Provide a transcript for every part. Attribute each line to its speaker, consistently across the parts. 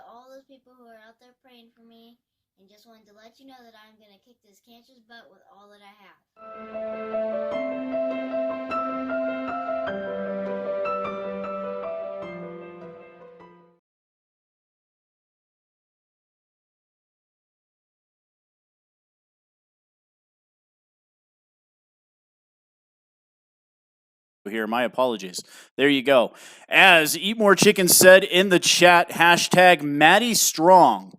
Speaker 1: all those people who are out there praying for me, and just wanted to let you know that I'm going to kick this cancer's butt with all that I have.
Speaker 2: Here, my apologies. There you go. As Eat More Chicken said in the chat, hashtag Maddie Strong.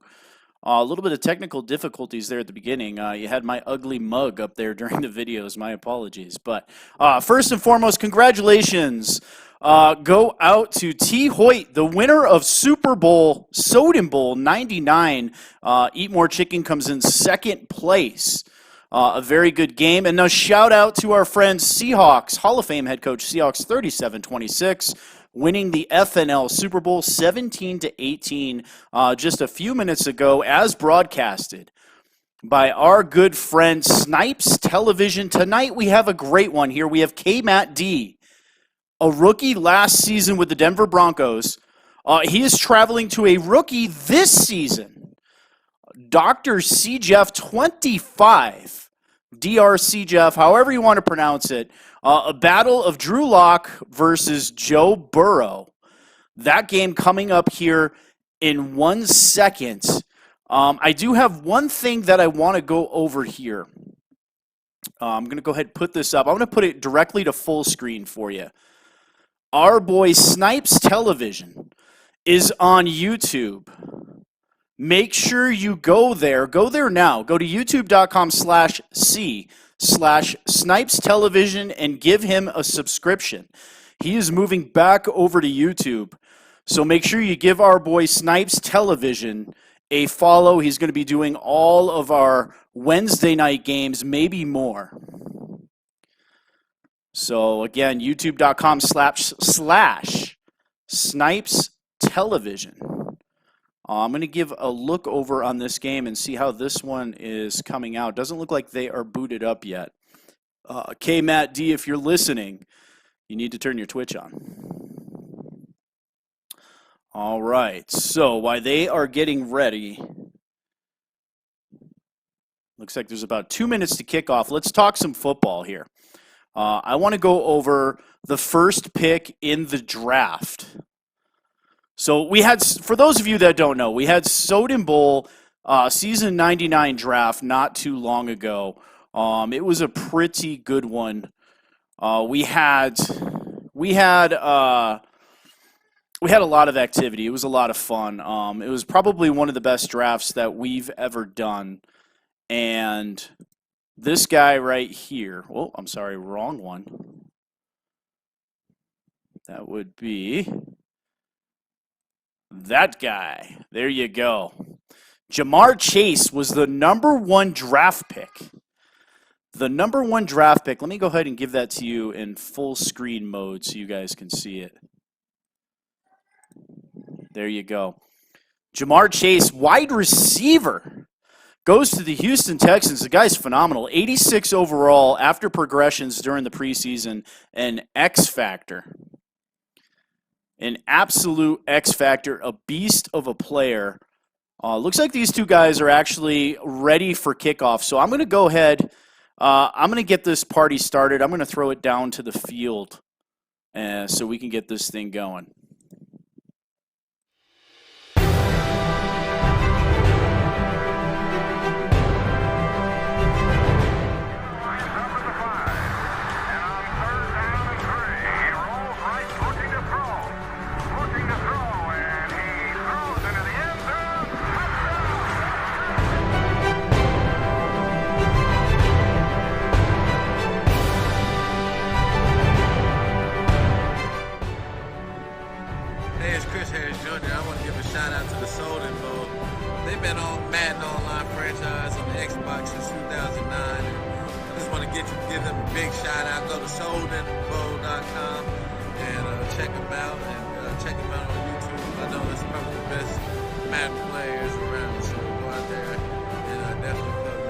Speaker 2: A little bit of technical difficulties there at the beginning. You had my ugly mug up there during the videos. My apologies. But first and foremost, congratulations. Go out to T. Hoyt, the winner of Super Bowl, Soden Bowl 99. Eat More Chicken comes in second place. A very good game. And now shout out to our friends Seahawks, Hall of Fame head coach Seahawks 37-26, winning the FNL Super Bowl 17-18 just a few minutes ago, as broadcasted by our good friend Snipes Television. Tonight we have a great one here. We have K-Matt D, a rookie last season with the Denver Broncos. He is traveling to a rookie this season, Dr. C. Jeff 25, DRC Jeff, however you want to pronounce it. A battle of Drew Lock versus Joe Burrow. That game coming up here in 1 second. I do have one thing that I want to go over here. I'm going to go ahead and put this up. I'm going to put it directly to full screen for you. Our boy Snipes Television is on YouTube. Make sure you go there. Go there now. Go to youtube.com/c/Snipes Television and give him a subscription. He is moving back over to YouTube. So make sure you give our boy Snipes Television a follow. He's going to be doing all of our Wednesday night games, maybe more. So again, youtube.com/Snipes Television. I'm going to give a look over on this game and see how this one is coming out. Doesn't look like they are booted up yet. K-Matt D, if you're listening, you need to turn your Twitch on. All right, so while they are getting ready, looks like there's about 2 minutes to kick off. Let's talk some football here. I want to go over the first pick in the draft. So we had, for those of you that don't know, we had Soden Bowl season 99 draft not too long ago. It was a pretty good one. We had a lot of activity. It was a lot of fun. It was probably one of the best drafts that we've ever done. And this guy right here, oh, I'm sorry, wrong one. That would be that guy. There you go. Jamar Chase was the #1 draft pick. The #1 draft pick. Let me go ahead and give that to you in full screen mode so you guys can see it. There you go. Jamar Chase, wide receiver, goes to the Houston Texans. The guy's phenomenal. 86 overall after progressions during the preseason. An X factor. An absolute X factor, a beast of a player. Looks like these two guys are actually ready for kickoff. So I'm going to go ahead. I'm going to get this party started. I'm going to throw it down to the field so we can get this thing going.
Speaker 3: Shout out to the Soden Bowl. They've been on Madden Online Franchise on the Xbox since 2009. I just want to give them a big shout out. Go to SodenBowl.com and check them out on YouTube. I know it's probably the best Madden players around, so go out there and definitely play them.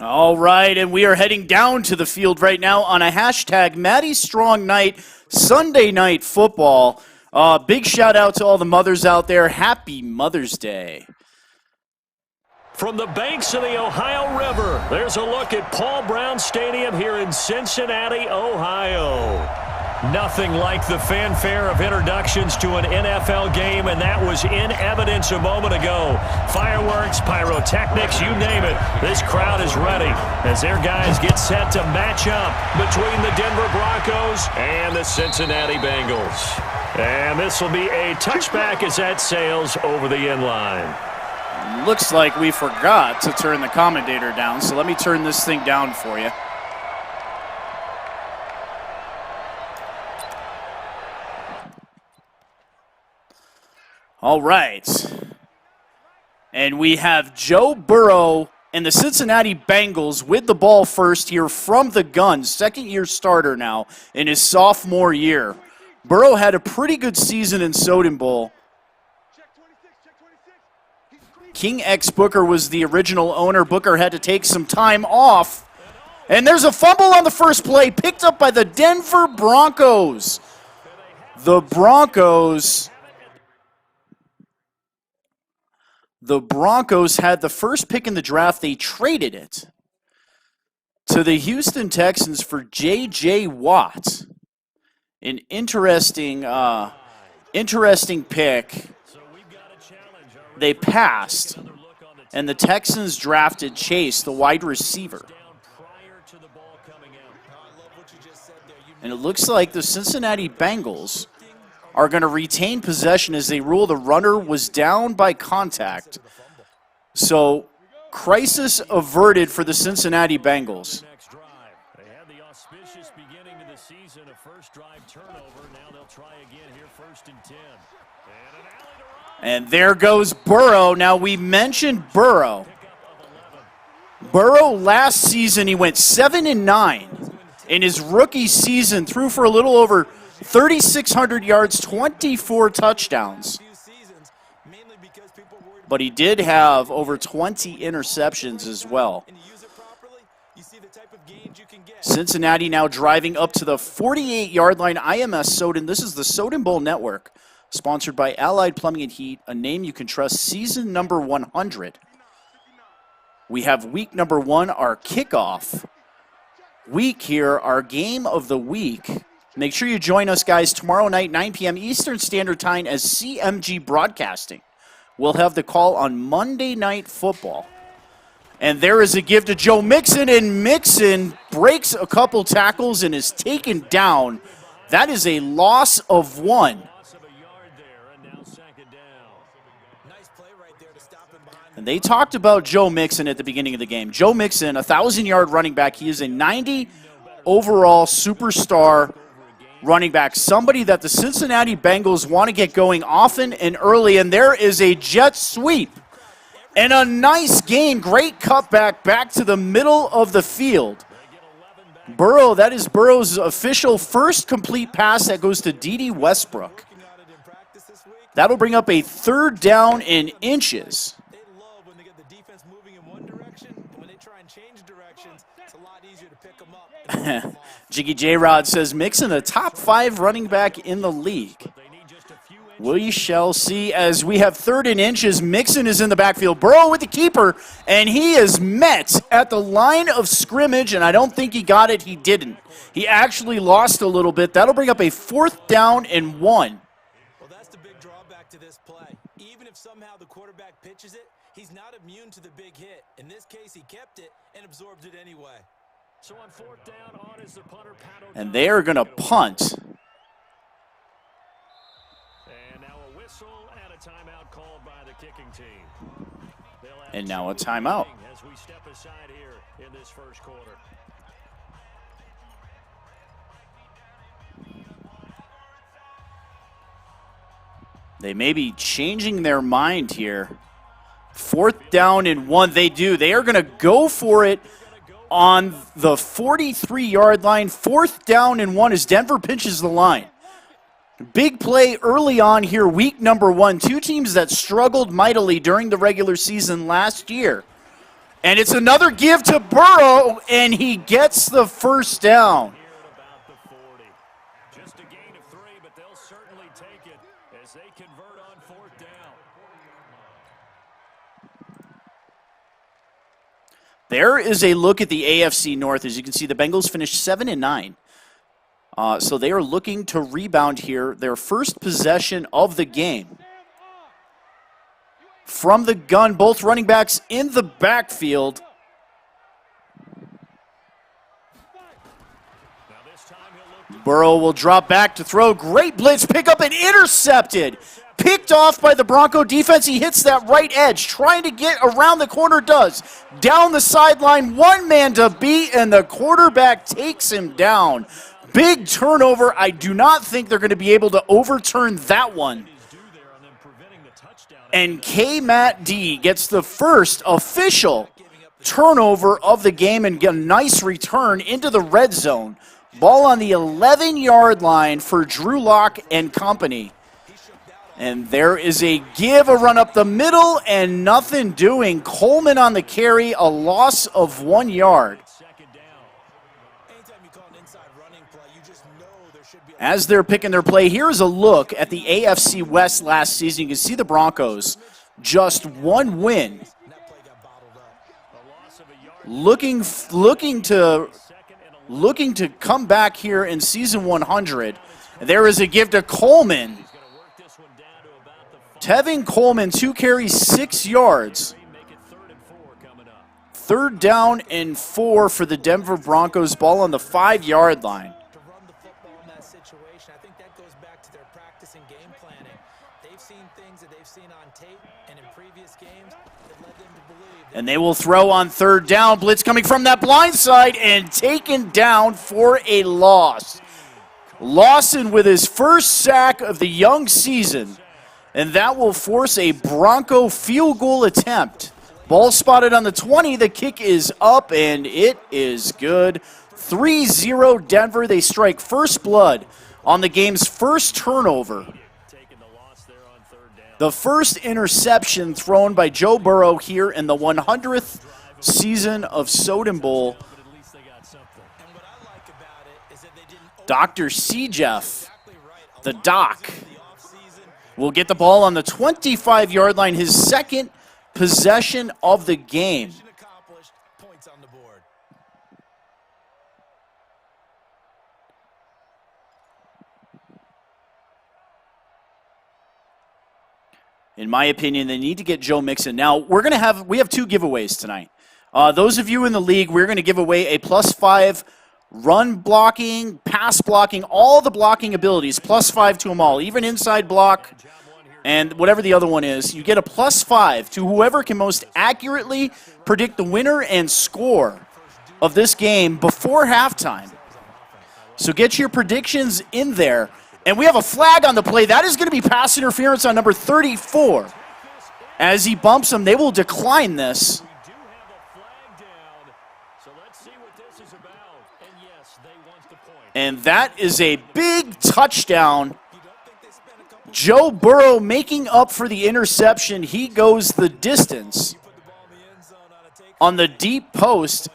Speaker 2: All right, and we are heading down to the field right now on a hashtag Maddie Strong Night, Sunday Night Football. Big shout out to all the mothers out there. Happy Mother's Day.
Speaker 4: From the banks of the Ohio River, there's a look at Paul Brown Stadium here in Cincinnati, Ohio. Nothing like the fanfare of introductions to an NFL game, and that was in evidence a moment ago. Fireworks, pyrotechnics, you name it. This crowd is ready as their guys get set to match up between the Denver Broncos and the Cincinnati Bengals. And this will be a touchback as that sails over the end line.
Speaker 2: Looks like we forgot to turn the commentator down, so let me turn this thing down for you. All right. And we have Joe Burrow and the Cincinnati Bengals with the ball first here from the gun. Second-year starter now in his sophomore year. Burrow had a pretty good season in Soden Bowl. King X Booker was the original owner. Booker had to take some time off. And there's a fumble on the first play picked up by the Denver Broncos. The Broncos had the first pick in the draft. They traded it to the Houston Texans for J.J. Watt. An interesting pick. They passed, and the Texans drafted Chase, the wide receiver. And it looks like the Cincinnati Bengals are going to retain possession as they rule the runner was down by contact. So, crisis averted for the Cincinnati Bengals.
Speaker 4: They had the auspicious beginning to the season, a first drive turnover. Now they'll try again here, 1st and 10.
Speaker 2: And there goes Burrow. Now, we mentioned Burrow. Burrow last season, he went 7-9. In his rookie season, threw for a little over 3,600 yards, 24 touchdowns. But he did have over 20 interceptions as well. Cincinnati now driving up to the 48-yard line. IMS Soden. This is the Soden Bowl Network, sponsored by Allied Plumbing and Heat, a name you can trust. Season number 100. We have week number 1, our kickoff week here, our game of the week. Make sure you join us, guys, tomorrow night, 9 p.m. Eastern Standard Time as CMG Broadcasting. We'll have the call on Monday Night Football. And there is a give to Joe Mixon, and Mixon breaks a couple tackles and is taken down. That is a loss of 1. And they talked about Joe Mixon at the beginning of the game. Joe Mixon, 1,000-yard running back. He is a 90 overall superstar running back, somebody that the Cincinnati Bengals want to get going often and early, and there is a jet sweep. And a nice gain, great cutback back to the middle of the field. Burrow, that is Burrow's official first complete pass that goes to D.D. Westbrook. That'll bring up a 3rd down in inches. Jiggy J-Rod says, Mixon, a top 5 running back in the league. We shall see as we have 3rd and inches. Mixon is in the backfield. Burrow with the keeper, and he is met at the line of scrimmage, and I don't think he got it. He didn't. He actually lost a little bit. That'll bring up a 4th down and 1.
Speaker 5: Well, that's the big drawback to this play. Even if somehow the quarterback pitches it, he's not immune to the big hit. In this case, he kept it and absorbed it anyway.
Speaker 4: So on 4th down, on is the punter,
Speaker 2: and they are going to punt.
Speaker 4: And now a whistle and a timeout called by the kicking team.
Speaker 2: And now a timeout.
Speaker 4: As we step aside here in this first quarter.
Speaker 2: They may be changing their mind here. 4th down and 1. They do. They are going to go for it on the 43-yard line. 4th down and 1 as Denver pinches the line. Big play early on here, week number 1. Two teams that struggled mightily during the regular season last year. And it's another give to Burrow, and he gets the first down.
Speaker 4: Here at about the 40. Just a gain of 3, but they'll certainly take it as they convert on 4th down.
Speaker 2: There is a look at the AFC North. As you can see, the Bengals finished 7-9. So they are looking to rebound here. Their first possession of the game. From the gun, both running backs in the backfield. Burrow will drop back to throw. Great blitz, pick up and intercepted. Picked off by the Bronco defense. He hits that right edge, trying to get around the corner, does. Down the sideline, one man to beat, and the quarterback takes him down. Big turnover. I do not think they're going to be able to overturn that one. And K-Matt D gets the first official turnover of the game and get a nice return into the red zone. Ball on the 11-yard line for Drew Lock and company. And there is a give, a run up the middle, and nothing doing. Coleman on the carry, a loss of 1 yard. As they're picking their play, here's a look at the AFC West last season. You can see the Broncos, just one win. Looking to come back here in season 100. There is a give to Coleman. Tevin Coleman, 2 carries, 6 yards. 3rd down and 4 for the Denver Broncos. Ball on the 5-yard line.
Speaker 5: I think that goes back to their practice and game planning. They've seen things that they've seen on tape and in previous games that led them to believe.
Speaker 2: And they will throw on 3rd down. Blitz coming from that blind side and taken down for a loss. Lawson with his first sack of the young season. And that will force a Bronco field goal attempt. Ball spotted on the 20. The kick is up, and it is good. 3-0 Denver. They strike first blood on the game's first turnover. The first interception thrown by Joe Burrow here in the 100th season of Soden Bowl. Dr. C. Jeff, the doc, will get the ball on the 25-yard line, his second possession of the game. In my opinion, they need to get Joe Mixon. Now, we have 2 giveaways tonight. Those of you in the league, we're going to give away a +5 run blocking, pass blocking, all the blocking abilities, +5 to them all, even inside block and whatever the other one is. You get a +5 to whoever can most accurately predict the winner and score of this game before halftime. So get your predictions in there. And we have a flag on the play. That is going to be pass interference on number 34. As he bumps him, they will decline this. And that is a big touchdown. Joe Burrow making up for the interception. He goes the distance on the deep post.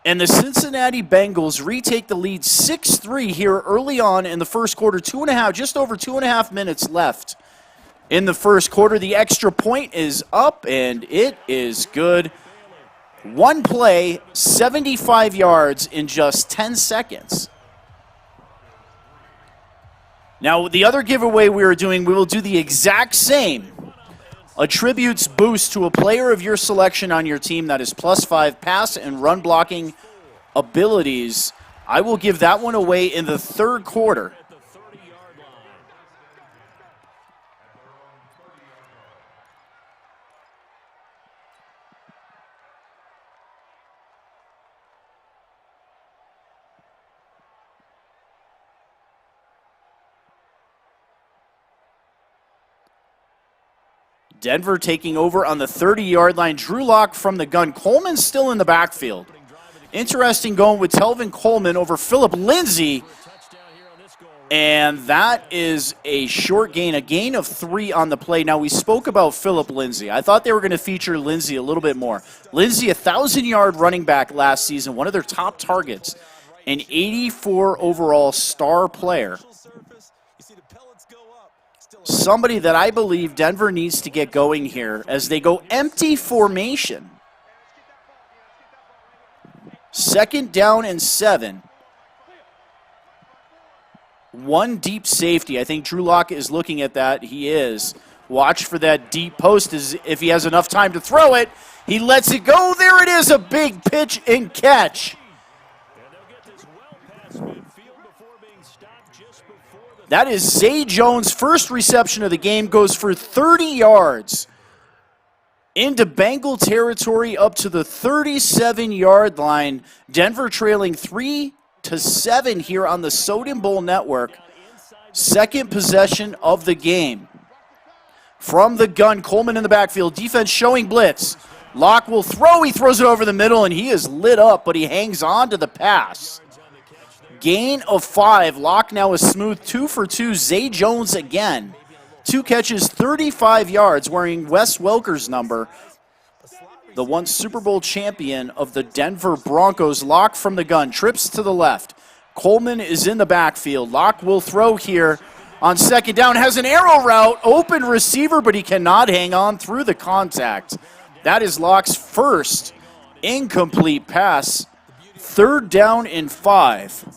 Speaker 2: And the Cincinnati Bengals retake the lead 6-3 here early on in the first quarter. Just over 2.5 minutes left in the first quarter. The extra point is up, and it is good. One play, 75 yards in just 10 seconds. Now, the other giveaway we will do the exact same. A tributes boost to a player of your selection on your team that is +5 pass and run blocking abilities. I will give that one away in the third quarter. Denver taking over on the 30-yard line. Drew Lock from the gun. Coleman's still in the backfield. Interesting going with Telvin Coleman over Phillip Lindsay. And that is a short gain, a gain of 3 on the play. Now, we spoke about Phillip Lindsay. I thought they were going to feature Lindsay a little bit more. Lindsay, 1,000-yard running back last season, one of their top targets, an 84 overall star player. Somebody that I believe Denver needs to get going here as they go empty formation. 2nd down and 7. 1 deep safety. I think Drew Lock is looking at that. He is. Watch for that deep post as if he has enough time to throw it. He lets it go. There it is, a big pitch and catch. That is Zay Jones' first reception of the game, goes for 30 yards. Into Bengal territory up to the 37-yard line. Denver trailing 3-7 here on the Soden Bowl network. 2nd possession of the game. From the gun, Coleman in the backfield. Defense showing blitz. Locke will throw. He throws it over the middle, and he is lit up, but he hangs on to the pass. Gain of 5. Locke now is smooth 2 for 2. Zay Jones again. 2 catches, 35 yards, wearing Wes Welker's number. The once Super Bowl champion of the Denver Broncos. Locke from the gun, trips to the left. Coleman is in the backfield. Locke will throw here on 2nd down. Has an arrow route, open receiver, but he cannot hang on through the contact. That is Locke's first incomplete pass. 3rd down and 5.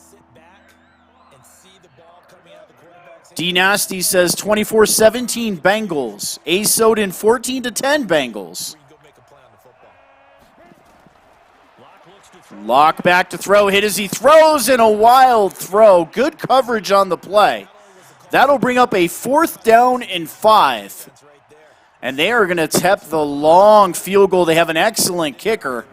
Speaker 2: D Nasty says 24-17 Bengals. A Soden 14-10 Bengals. Locke back to throw. Hit as he throws, and a wild throw. Good coverage on the play. That'll bring up a 4th down and 5. And they are going to attempt the long field goal. They have an excellent kicker.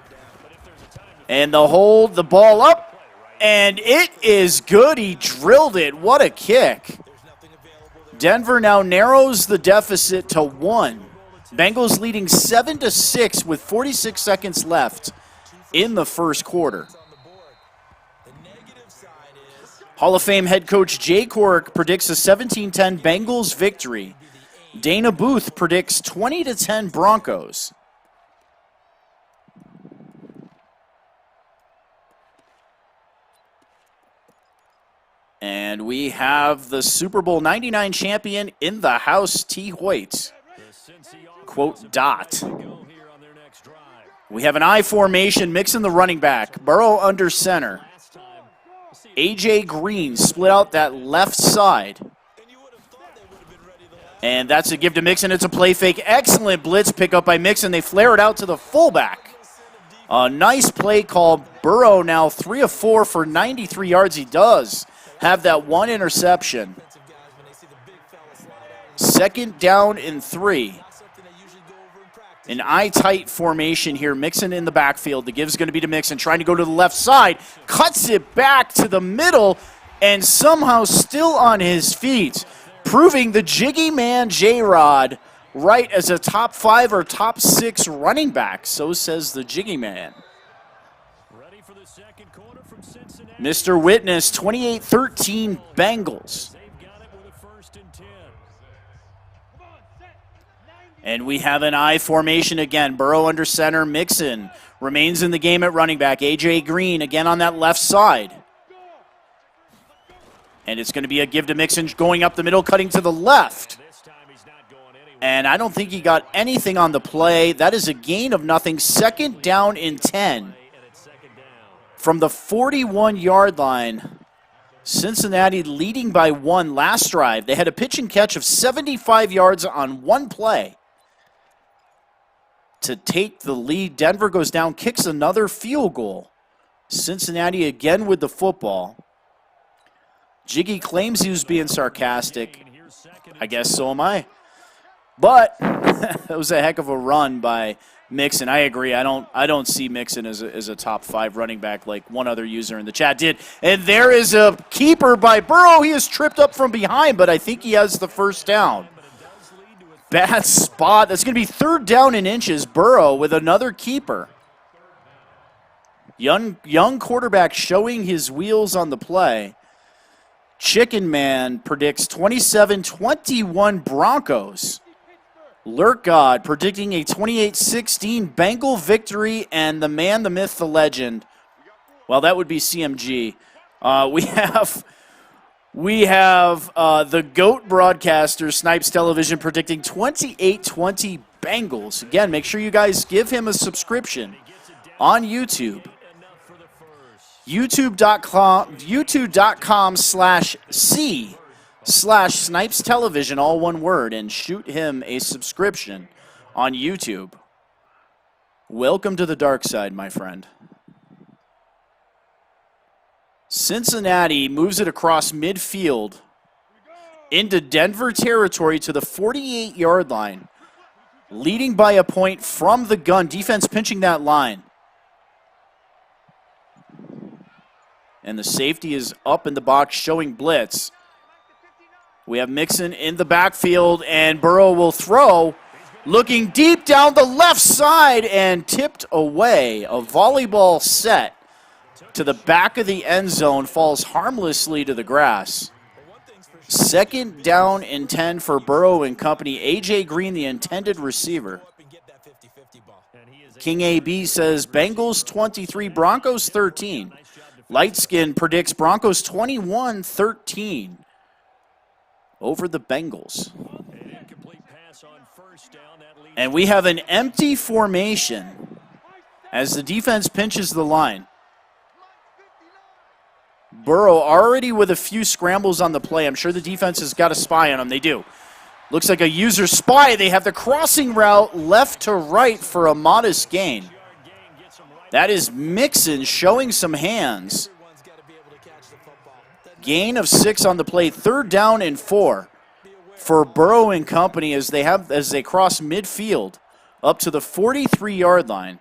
Speaker 2: And they'll hold the ball up, and it is good. He drilled it. What a kick. Denver now narrows the deficit to 1. Bengals leading 7-6 with 46 seconds left in the first quarter. Hall of Fame head coach Jay Cork predicts a 17-10 Bengals victory. Dana Booth predicts 20-10 Broncos. And we have the Super Bowl 99 champion in the house, T. Hoyt. Quote, dot. We have an I formation mixing the running back. Burrow under center. A.J. Green split out that left side. And that's a give to Mixon. It's a play fake. Excellent blitz pickup by Mixon. They flare it out to the fullback. A nice play call. Burrow now 3 of 4 for 93 yards. He does have that 1 interception. 2nd down and 3. An eye-tight formation here. Mixon in the backfield. The give's going to be to Mixon, trying to go to the left side. Cuts it back to the middle, and somehow still on his feet, proving the jiggy man J-Rod right as a top 5 or top 6 running back. So says the jiggy man. Mr. Witness, 28-13 Bengals. And we have an I formation again. Burrow under center. Mixon remains in the game at running back. A.J. Green again on that left side. And it's going to be a give to Mixon going up the middle, cutting to the left. And I don't think he got anything on the play. That is a gain of nothing. 2nd down and 10. From the 41-yard line, Cincinnati leading by 1 last drive. They had a pitch and catch of 75 yards on 1 play to take the lead. Denver goes down, kicks another field goal. Cincinnati again with the football. Jiggy claims he was being sarcastic. I guess so am I. But that was a heck of a run by Mixon. I agree. I don't see Mixon as a top 5 running back like one other user in the chat did. And there is a keeper by Burrow. He is tripped up from behind, but I think he has the first down. Bad spot. That's going to be 3rd down and inches. Burrow with another keeper. Young quarterback showing his wheels on the play. Chicken Man predicts 27-21 Broncos. Lurk God predicting a 28-16 Bengal victory, and the man, the myth, the legend. Well, that would be CMG. We have the GOAT broadcaster, Snipes Television, predicting 28-20 Bengals. Again, make sure you guys give him a subscription on YouTube. YouTube.com/C/Snipes Television, all one word, and shoot him a subscription on YouTube. Welcome to the dark side, my friend. Cincinnati moves it across midfield into Denver territory to the 48-yard line, leading by a point from the gun. Defense pinching that line. And the safety is up in the box showing blitz. We have Mixon in the backfield, and Burrow will throw, looking deep down the left side and tipped away. A volleyball set to the back of the end zone, falls harmlessly to the grass. 2nd down and 10 for Burrow and company. A.J. Green, the intended receiver. King AB says Bengals 23, Broncos 13. Lightskin predicts Broncos 21-13 over the Bengals. And we have an empty formation as the defense pinches the line. Burrow already with a few scrambles on the play. I'm sure the defense has got a spy on him. They do. Looks like a user spy. They have the crossing route left to right for a modest gain. That is Mixon showing some hands. Gain of 6 on the play. 3rd down and 4 for Burrow and company as they cross midfield up to the 43-yard line.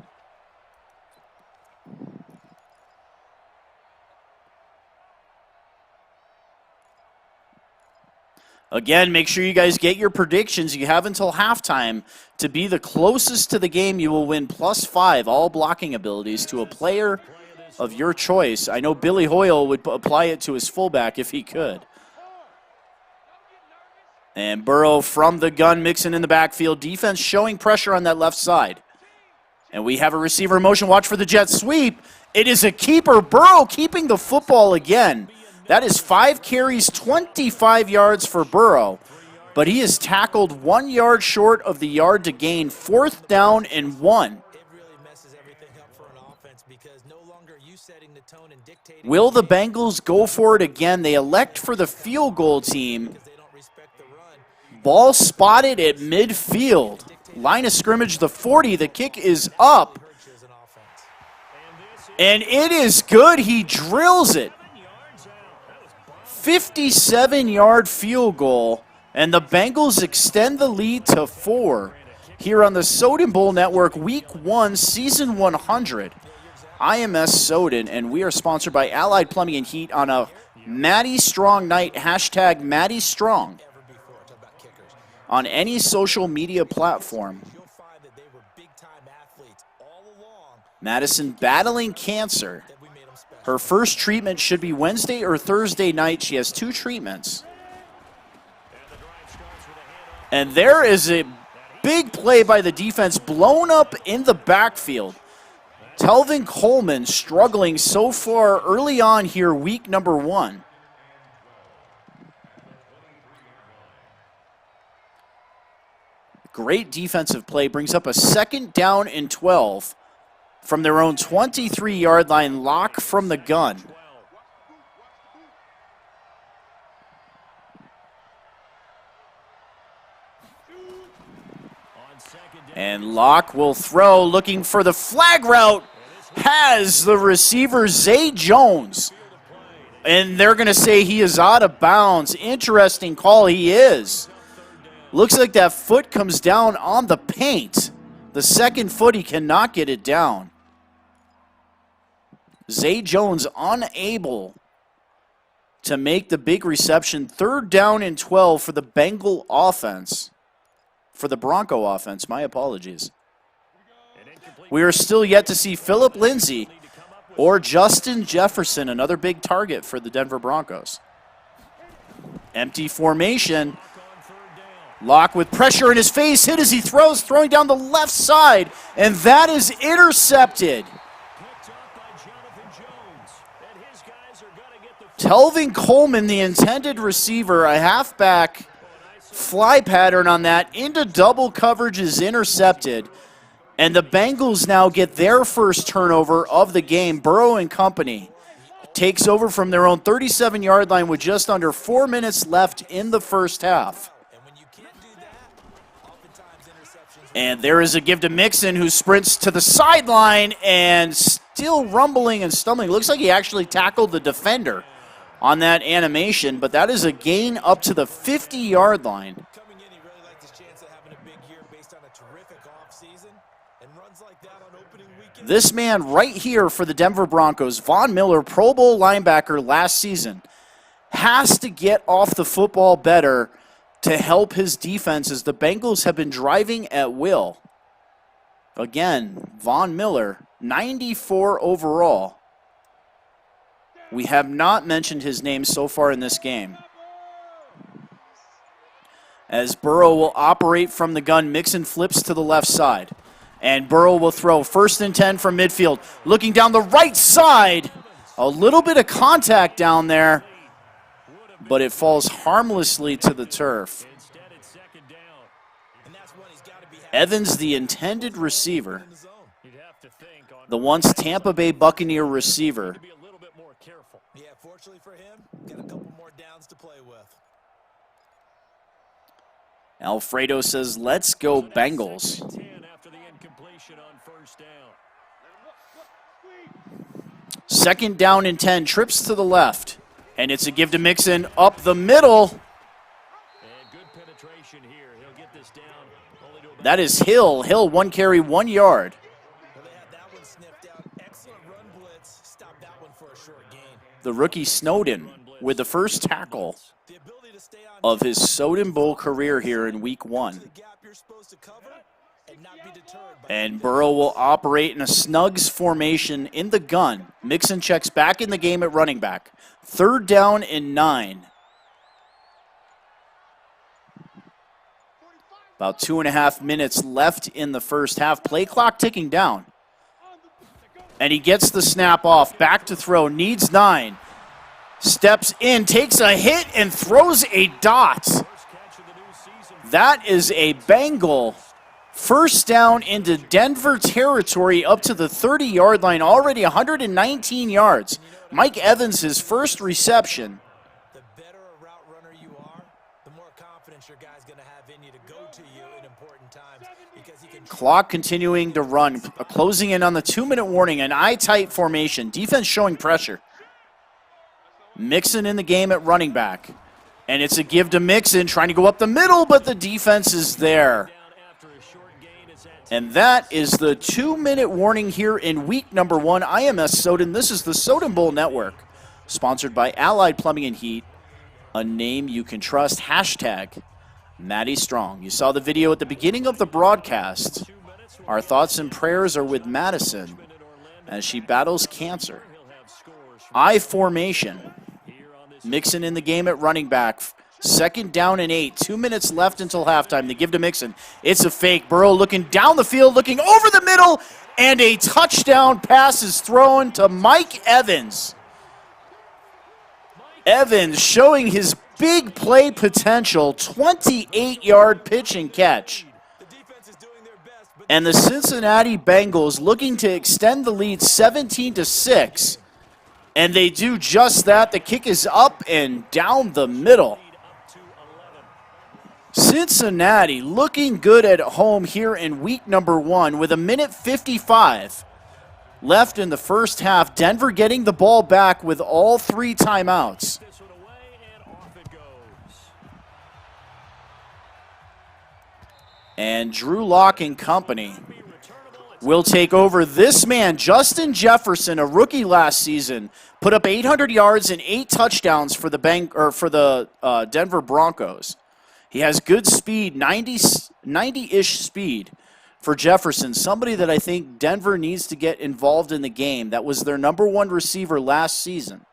Speaker 2: Again, make sure you guys get your predictions. You have until halftime to be the closest to the game. You will win +5 all blocking abilities to a player of your choice. I know Billy Hoyle would apply it to his fullback if he could. And Burrow from the gun, Mixon in the backfield. Defense showing pressure on that left side. And we have a receiver in motion. Watch for the jet sweep. It is a keeper. Burrow keeping the football again. That is 5 carries, 25 yards for Burrow. But he is tackled 1 yard short of the yard to gain. 4th down and 1. Will the Bengals go for it again? They elect for the field goal team. Ball spotted at midfield. Line of scrimmage, the 40. The kick is up. And it is good. He drills it. 57-yard field goal, and the Bengals extend the lead to 4 here on the Soden Bowl Network, Week 1, Season 100. IMS Soden, and we are sponsored by Allied Plumbing and Heat on a Maddie Strong night, hashtag Maddie Strong, on any social media platform. Madison battling cancer. Her first treatment should be Wednesday or Thursday night. She has 2 treatments. And there is a big play by the defense, blown up in the backfield. Telvin Coleman struggling so far early on here, week number 1. Great defensive play, brings up a 2nd down and 12. From their own 23-yard line, lock from the gun. And Locke will throw, looking for the flag route. Has the receiver, Zay Jones. And they're going to say he is out of bounds. Interesting call, he is. Looks like that foot comes down on the paint. The 2nd foot, he cannot get it down. Zay Jones unable to make the big reception. 3rd down and 12 for the Bengal offense. For the Bronco offense, my apologies. We are still yet to see Philip Lindsay or Justin Jefferson, another big target for the Denver Broncos. Empty formation. Locke with pressure in his face, hit as he throws, throwing down the left side, and that is intercepted. Telvin Coleman, the intended receiver, a halfback fly pattern on that into double coverage is intercepted. And the Bengals now get their first turnover of the game. Burrow and company takes over from their own 37-yard line with just under 4 minutes left in the first half. And there is a give to Mixon, who sprints to the sideline and still rumbling and stumbling. Looks like he actually tackled the defender on that animation, but that is a gain up to the 50-yard line.
Speaker 5: Coming in, he really liked his chance of having a big year based on a terrific offseason, and runs like that on opening weekend.
Speaker 2: This man right here for the Denver Broncos, Von Miller, Pro Bowl linebacker last season, has to get off the football better to help his defense, as the Bengals have been driving at will. Again, Von Miller, 94 overall. We have not mentioned his name so far in this game. As Burrow will operate from the gun, Mixon flips to the left side. And Burrow will throw 1st and 10 from midfield. Looking down the right side. A little bit of contact down there, but it falls harmlessly to the turf. Evans, the intended receiver, the once Tampa Bay Buccaneer receiver.
Speaker 5: Yeah, fortunately for him, got a couple more downs to play with.
Speaker 2: Alfredo says, let's go Bengals. Second down and 10, trips to the left. And it's a give to Mixon up the middle. That is Hill. Hill, 1 carry, 1 yard.
Speaker 5: Well, they had that one sniffed out. Excellent run blitz. Stopped that one for a short gain.
Speaker 2: The rookie Snowden with the first tackle
Speaker 5: The ability to stay on
Speaker 2: of his Soden Bowl career here in week 1.
Speaker 5: the gap you're supposed to cover and not be deterred by
Speaker 2: And Burrow will operate in a snugs formation in the gun. Mixon checks back in the game at running back. 3rd down and 9. About 2.5 minutes left in the first half. Play clock ticking down. And he gets the snap off. Back to throw. Needs 9. Steps in. Takes a hit and throws a dot. That is a Bengal. First down into Denver territory up to the 30-yard line. Already 119 yards. Mike Evans, his first reception.
Speaker 5: the better a route runner you are, the more confidence your guy's going to have in you to go to you in important times, because he can
Speaker 2: Clock continuing to run. Closing in on the 2-minute warning. An eye-tight formation. Defense showing pressure. Mixon in the game at running back. And it's a give to Mixon, trying to go up the middle, but the defense is there. And that is the 2-minute warning here in week number 1. IMS Soden. This is the Soden Bowl Network, sponsored by Allied Plumbing and Heat, a name you can trust. Hashtag Maddie Strong. You saw the video at the beginning of the broadcast. Our thoughts and prayers are with Madison as she battles cancer. I formation. Mixon in the game at running back. 2nd down and 8. 2 minutes left until halftime. They give to Mixon. It's a fake. Burrow looking down the field, looking over the middle, and a touchdown pass is thrown to Mike Evans. Evans showing his big play potential. 28-yard pitch and catch. And the Cincinnati Bengals looking to extend the lead 17-6. And they do just that. The kick is up and down the middle. Cincinnati looking good at home here in week number 1 with 1:55 left in the first half. Denver getting the ball back with all 3 timeouts. And Drew Lock and company will take over. This man, Justin Jefferson, a rookie last season, put up 800 yards and 8 touchdowns for the Denver Broncos. He has good speed, 90-ish speed for Jefferson, somebody that I think Denver needs to get involved in the game. That was their number 1 receiver last season.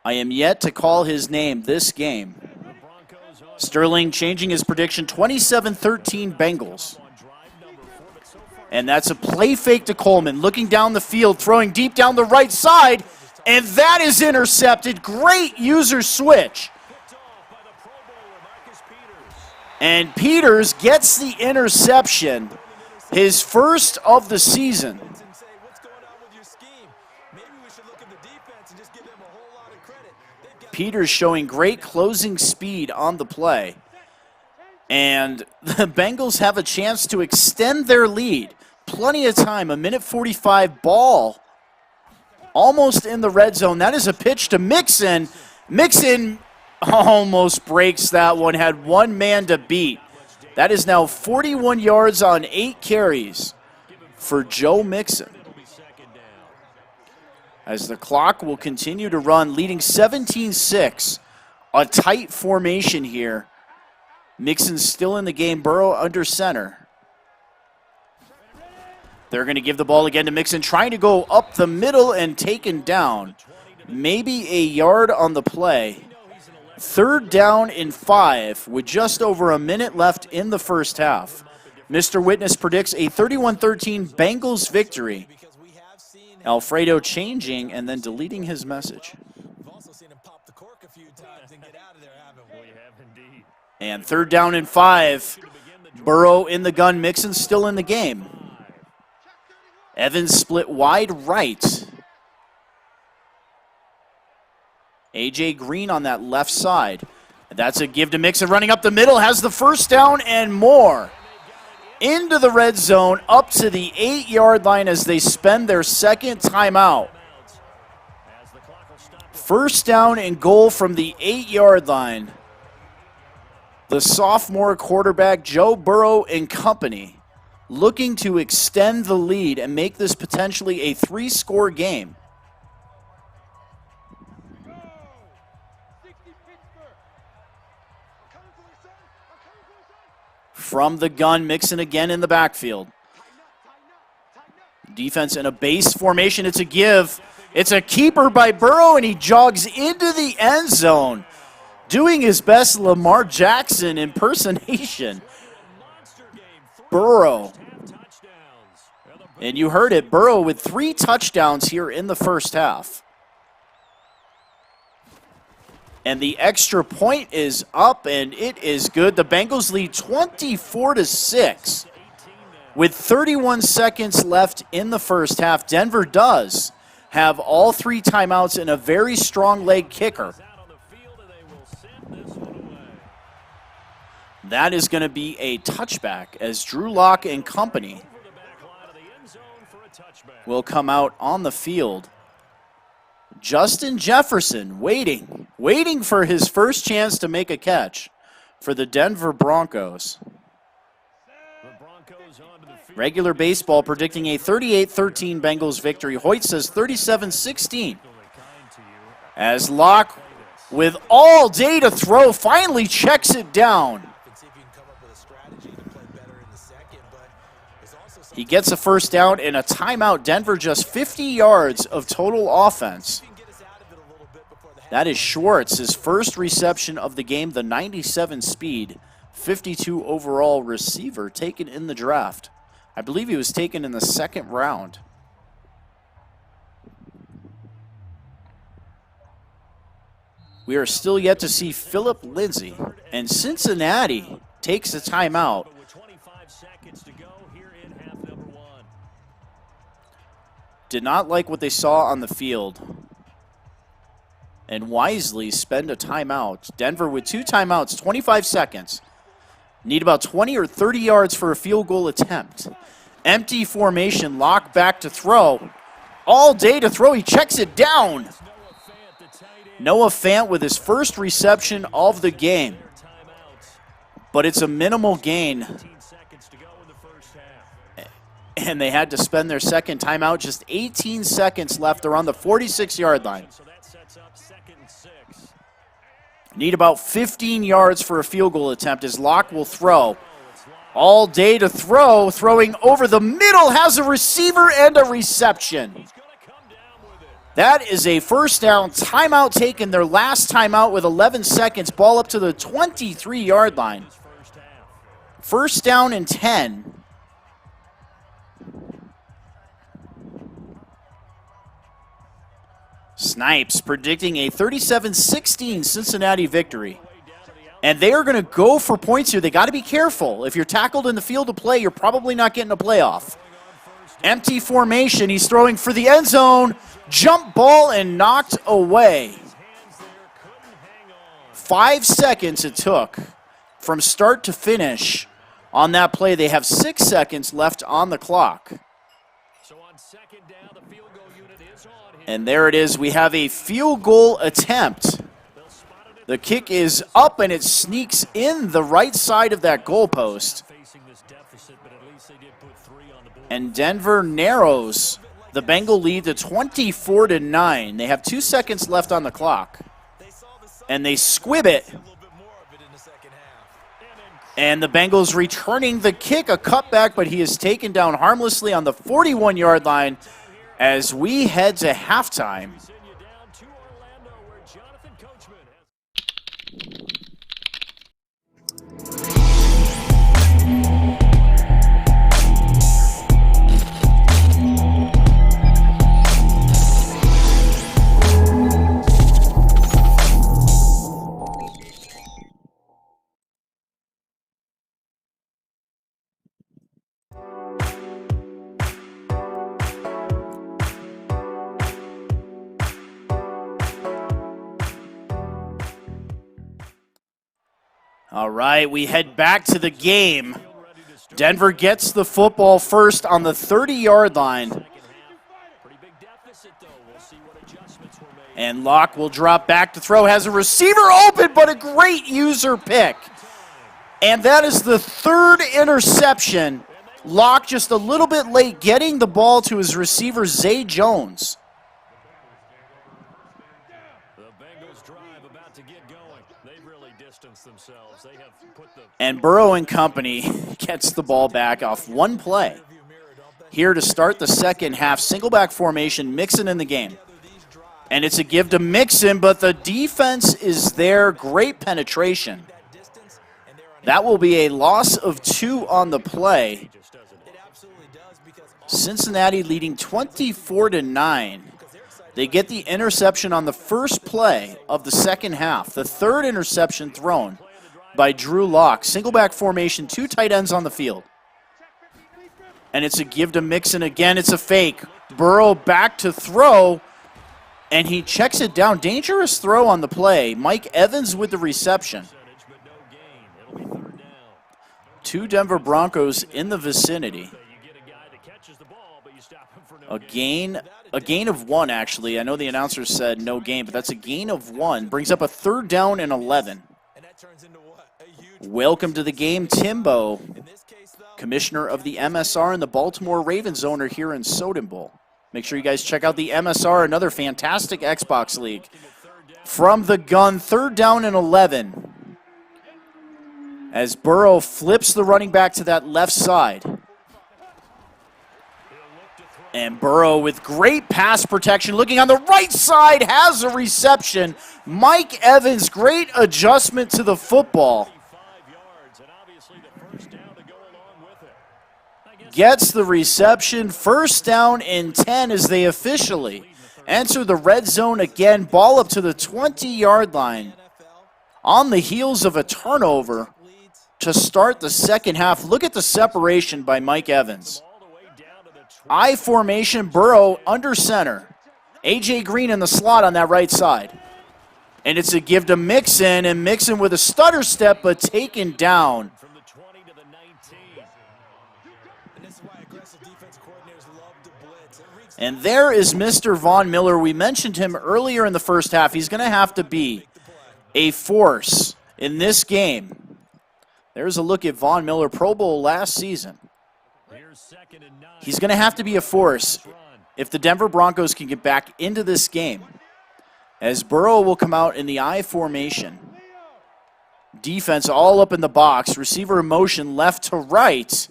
Speaker 2: I am yet to call his name this game. Sterling changing his prediction, 27-13 Bengals. And that's a play fake to Coleman, looking down the field, throwing deep down the right side, and that is intercepted. Great user switch. And Peters gets the interception, his first of the season. Peters showing great closing speed on the play. And the Bengals have a chance to extend their lead. Plenty of time, 1:45 ball. Almost in the red zone. That is a pitch to Mixon. Mixon almost breaks that one, had one man to beat. That is now 41 yards on 8 carries for Joe Mixon. As the clock will continue to run, leading 17-6. A tight formation here. Mixon's still in the game. Burrow under center. They're going to give the ball again to Mixon, trying to go up the middle and taken down. Maybe a yard on the play. 3rd down and 5 with just over a minute left in the first half. Mr. Witness predicts a 31-13 Bengals victory. Alfredo changing and then deleting his message. And 3rd down and 5. Burrow in the gun. Mixon still in the game. Evans split wide right. A.J. Green on that left side. That's a give to Mixon, running up the middle, has the first down and more. Into the red zone, up to the 8-yard line as they spend their second timeout. First down and goal from the 8-yard line. The sophomore quarterback, Joe Burrow and company, looking to extend the lead and make this potentially a 3-score game. From the gun, Mixon again in the backfield. Defense in a base formation. It's a give. It's a keeper by Burrow, and he jogs into the end zone, doing his best Lamar Jackson impersonation. Burrow. And you heard it, Burrow with 3 touchdowns here in the first half. And the extra point is up, and it is good. The Bengals lead 24-6 with 31 seconds left in the first half. Denver does have all 3 timeouts and a very strong leg kicker. That is going to be a touchback as Drew Lock and company will come out on the field. Justin Jefferson waiting for his first chance to make a catch for the Denver Broncos. Regular baseball predicting a 38-13 Bengals victory. Hoyt says 37-16. As Locke, with all day to throw, finally checks it down. He gets a first down and a timeout. Denver just 50 yards of total offense. That is Schwartz, his first reception of the game, the 97 speed, 52 overall receiver taken in the draft. I believe he was taken in the 2nd round. We are still yet to see Philip Lindsay, and Cincinnati takes a timeout. Did not like what they saw on the field, and wisely spend a timeout. Denver with 2 timeouts, 25 seconds. Need about 20 or 30 yards for a field goal attempt. Empty formation, Lock back to throw. All day to throw, he checks it down. Noah Fant with his first reception of the game. But it's a minimal gain. And they had to spend their second timeout. Just 18 seconds left. They're on the 46-yard line. Need about 15 yards for a field goal attempt as Locke will throw. All day to throw. Throwing over the middle. Has a receiver and a reception. That is a first down. Timeout taken, their last timeout with 11 seconds. Ball up to the 23-yard line. First down and 10. Snipes predicting a 37-16 Cincinnati victory. And they are going to go for points here. They got to be careful. If you're tackled in the field of play, you're probably not getting a playoff. Empty formation. He's throwing for the end zone. Jump ball and knocked away. 5 seconds it took from start to finish on that play. They have 6 seconds left on the clock. And there it is. We have a field goal attempt. The kick is up and it sneaks in the right side of that goalpost. And Denver narrows the Bengal lead to 24-9. They have 2 seconds left on the clock. And they squib it. And the Bengals returning the kick, a cutback, but he is taken down harmlessly on the 41-yard line as we head to halftime. All right, we head back to the game. Denver gets the football first on the 30-yard line. And Locke will drop back to throw. Has a receiver open, but a great user pick. And that is the third interception. Locke just a little bit late getting the ball to his receiver, Zay Jones. And Burrow and company gets the ball back off one play. Here to start the second half, single back formation, Mixon in the game. And it's a give to Mixon, but the defense is there. Great penetration. That will be a loss of 2 on the play. Cincinnati leading 24-9. They get the interception on the first play of the second half. The third interception thrown by Drew Lock. Single back formation, 2 tight ends on the field. And it's a give to Mixon again. It's a fake. Burrow back to throw, and he checks it down. Dangerous throw on the play. Mike Evans with the reception. 2 Denver Broncos in the vicinity. A gain of 1, actually. I know the announcer said no gain, but that's a gain of 1. Brings up a 3rd down and 11. Welcome to the game, Timbo, commissioner of the MSR and the Baltimore Ravens owner here in Soden Bowl. Make sure you guys check out the MSR, another fantastic Xbox league. From the gun, 3rd down and 11. As Burrow flips the running back to that left side. And Burrow with great pass protection, looking on the right side, has a reception. Mike Evans, great adjustment to the football. Gets the reception. First down and 10 as they officially enter the red zone again. Ball up to the 20-yard line on the heels of a turnover to start the second half. Look at the separation by Mike Evans. I formation, Burrow under center. A.J. Green in the slot on that right side. And it's a give to Mixon, and Mixon with a stutter step, but taken down. And there is Mr. Von Miller. We mentioned him earlier in the first half. He's going to have to be a force in this game. There's a look at Von Miller, Pro Bowl last season. He's going to have to be a force if the Denver Broncos can get back into this game. As Burrow will come out in the I formation. Defense all up in the box. Receiver in motion left to right.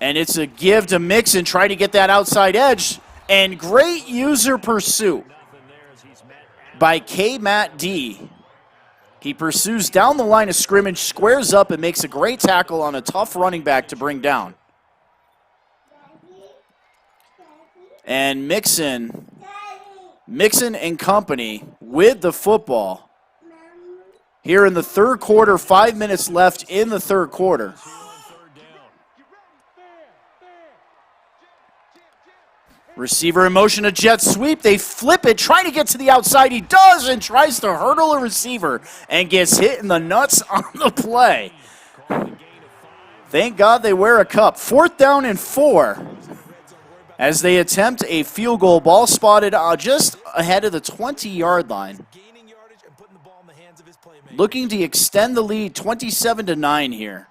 Speaker 2: And it's a give to Mixon, try to get that outside edge. And great user pursuit by K-Matt D. He pursues down the line of scrimmage, squares up, and makes a great tackle on a tough running back to bring down. And Mixon and company with the football here in the third quarter, 5 minutes left in the third quarter. Receiver in motion, a jet sweep. They flip it, trying to get to the outside. He does and tries to hurdle a receiver and gets hit in the nuts on the play. Thank God they wear a cup. 4th down and 4 as they attempt a field goal. Ball spotted just ahead of the 20-yard line. Looking to extend the lead 27-9 here.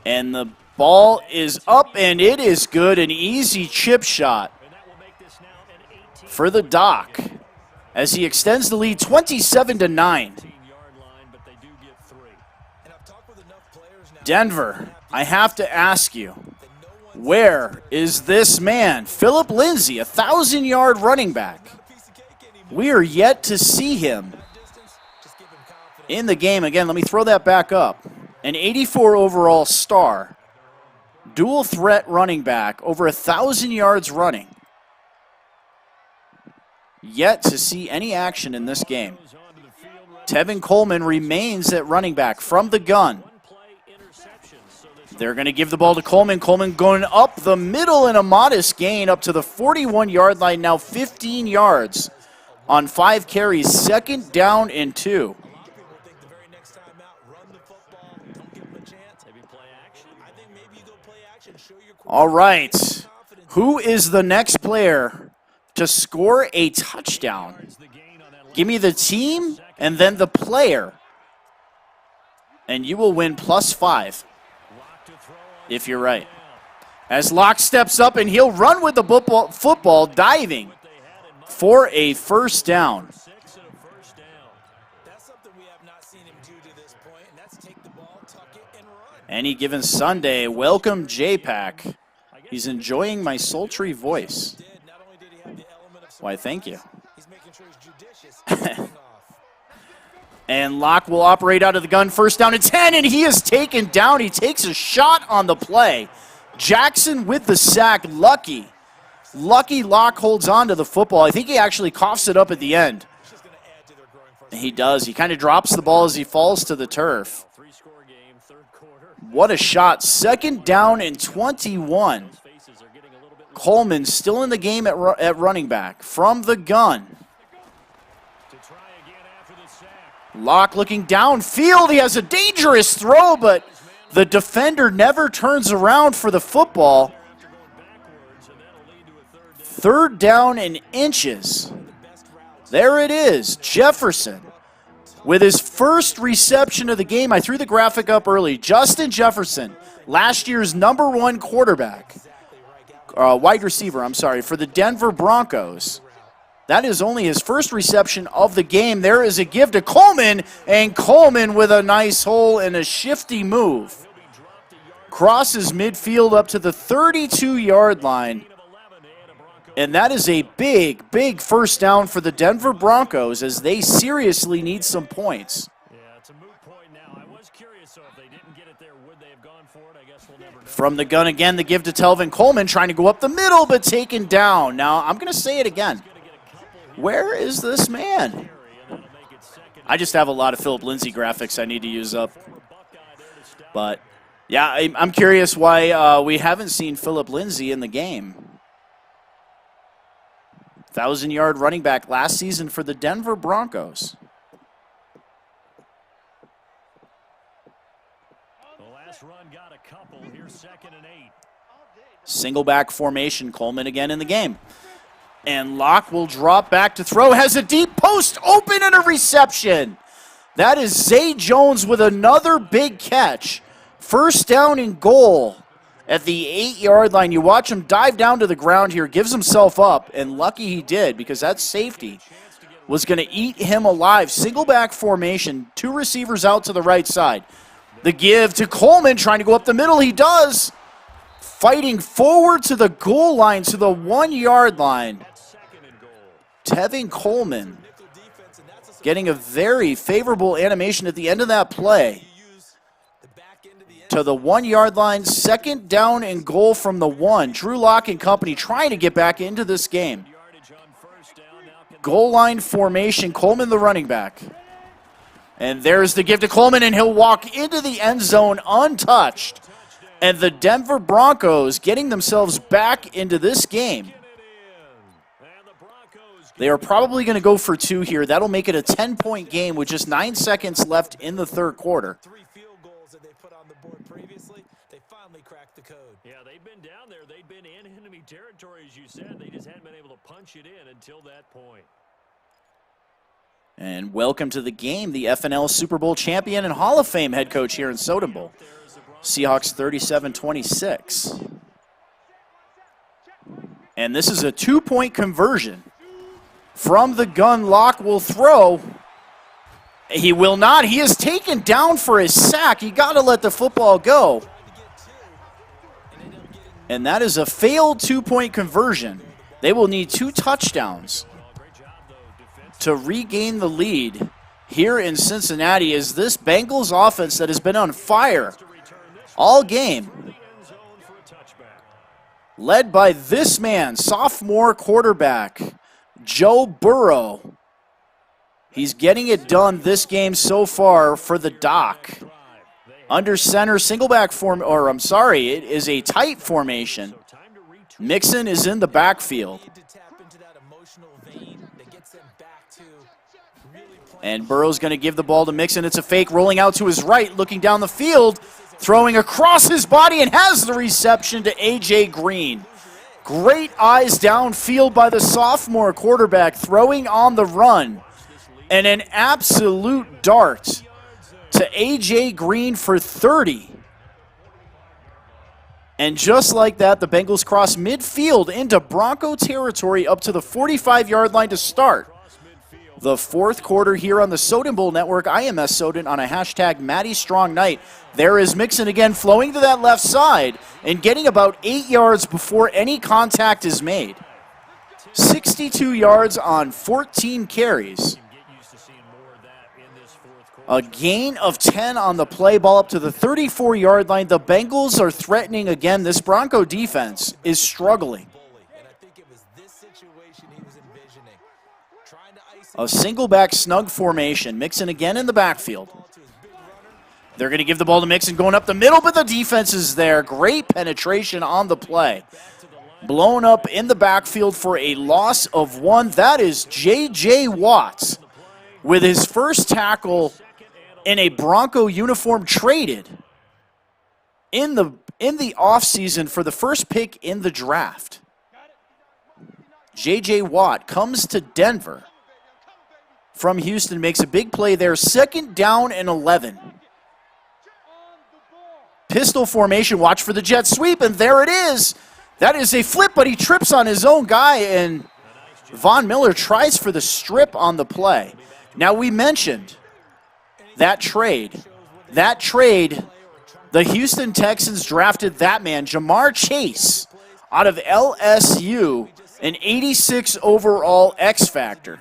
Speaker 2: And the ball is up, and it is good. An easy chip shot for the Doc as he extends the lead 27-9. Denver, I have to ask you, where is this man? Philip Lindsay, 1,000-yard running back. We are yet to see him in the game. Again, let me throw that back up. An 84 overall star. Dual threat running back, over 1,000 yards running. Yet to see any action in this game. Tevin Coleman remains at running back from the gun. They're going to give the ball to Coleman. Coleman going up the middle in a modest gain up to the 41-yard line, now 15 yards on 5 carries, 2nd down and 2. All right, who is the next player to score a touchdown? Give me the team and then the player, and you will win +5 if you're right. As Locke steps up, and he'll run with the football diving for a 1st down. Any given Sunday, welcome J-Pack. He's enjoying my sultry voice. Why, thank you. And Locke will operate out of the gun, 1st down and 10, and he is taken down. He takes a shot on the play. Jackson with the sack. Lucky Locke holds on to the football. I think he actually coughs it up at the end. He does. He kind of drops the ball as he falls to the turf. What a shot. 2nd down and 21. Coleman still in the game at running back from the gun. Locke looking downfield. He has a dangerous throw, but the defender never turns around for the football. 3rd down and inches. There it is. Jefferson with his first reception of the game. I threw the graphic up early. Justin Jefferson, last year's #1 quarterback. Wide receiver, for the Denver Broncos. That is only his first reception of the game. There is a give to Coleman, and Coleman with a nice hole and a shifty move. Crosses midfield up to the 32-yard line. And that is a big, big 1st down for the Denver Broncos as they seriously need some points. From the gun again, the give to Telvin Coleman, trying to go up the middle, but taken down. Now, I'm going to say it again. Where is this man? I just have a lot of Philip Lindsay graphics I need to use up. But, yeah, I'm curious why we haven't seen Philip Lindsay in the game. 1,000-yard running back last season for the Denver Broncos. Single back formation, Coleman again in the game. And Locke will drop back to throw, has a deep post open and a reception. That is Zay Jones with another big catch. 1st down and goal at the 8-yard line. You watch him dive down to the ground here, gives himself up, and lucky he did because that safety was going to eat him alive. Single back formation, 2 receivers out to the right side. The give to Coleman, trying to go up the middle. He does. fighting forward to the goal line, to the 1 yard line. Tevin Coleman getting a very favorable animation at the end of that play. To the 1 yard line, 2nd down and goal from the 1. Drew Lock and company trying to get back into this game. Goal line formation, Coleman the running back. And there's the give to Coleman, and he'll walk into the end zone untouched. And the Denver Broncos getting themselves back into this game. They are probably going to go for 2 here. That'll make it a 10-point game with just 9 seconds left in the third quarter.
Speaker 5: 3 field goals that they put on the board previously, they finally cracked the code.
Speaker 4: Yeah, they've been down there. They've been in enemy territory, as you said. They just hadn't been able to punch it in until that point.
Speaker 2: And welcome to the game, the FNL Super Bowl champion and Hall of Fame head coach here in Soden Bowl. Seahawks 37-26. And this is a 2-point conversion. From the gun, Locke will throw. He will not. He is taken down for a sack. You got to let the football go. And that is a failed 2-point conversion. They will need 2 touchdowns to regain the lead here in Cincinnati as this Bengals offense that has been on fire all game, led by this man, sophomore quarterback, Joe Burrow. He's getting it done this game so far for the Doc. Under center, it is a tight formation. Mixon is in the backfield. And Burrow's going to give the ball to Mixon. It's a fake, rolling out to his right, looking down the field, throwing across his body, and has the reception to A.J. Green. Great eyes downfield by the sophomore quarterback, throwing on the run. And an absolute dart to A.J. Green for 30. And just like that, the Bengals cross midfield into Bronco territory up to the 45-yard line to start the fourth quarter here on the Soden Bowl Network. IMS Soden on a hashtag Matty Strong night. There is Mixon again, flowing to that left side and getting about 8 yards before any contact is made. 62 yards on 14 carries. A gain of 10 on the play, ball up to the 34-yard line. The Bengals are threatening again. This Bronco defense is struggling. A single back snug formation. Mixon again in the backfield. They're going to give the ball to Mixon going up the middle, but the defense is there. Great penetration on the play. Blown up in the backfield for a loss of 1. That is J.J. Watt with his first tackle in a Bronco uniform traded in the offseason for the first pick in the draft. J.J. Watt comes to Denver from Houston, makes a big play there. 2nd down and 11. Pistol formation, watch for the jet sweep, and there it is. That is a flip, but he trips on his own guy, and Von Miller tries for the strip on the play. Now, we mentioned that trade. That trade, the Houston Texans drafted that man, Jamar Chase, out of LSU, an 86 overall X Factor.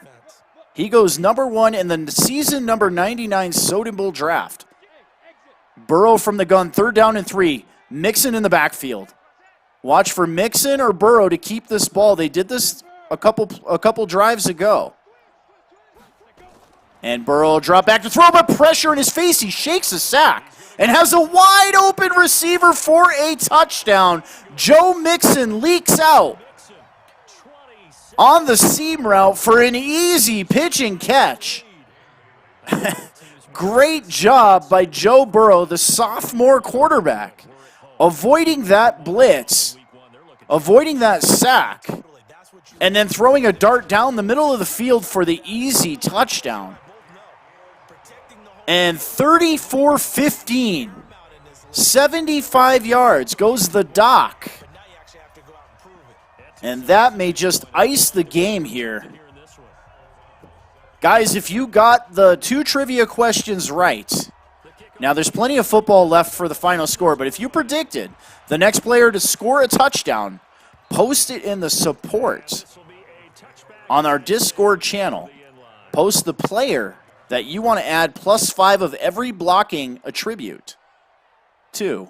Speaker 2: He goes number 1 in the season number 99 Soden Bowl draft. Burrow from the gun, 3rd down and 3. Mixon in the backfield. Watch for Mixon or Burrow to keep this ball. They did this a couple drives ago. And Burrow will drop back to throw, but pressure in his face. He shakes a sack and has a wide open receiver for a touchdown. Joe Mixon leaks out on the seam route for an easy pitch and catch. Great job by Joe Burrow, the sophomore quarterback, avoiding that blitz, avoiding that sack, and then throwing a dart down the middle of the field for the easy touchdown. And 34-15, 75 yards goes the Doc. And that may just ice the game here. Guys, if you got the 2 trivia questions right, Now, there's plenty of football left for the final score, but if you predicted the next player to score a touchdown, post it in the support on our Discord channel. Post the player that you want to add +5 of every blocking attribute to.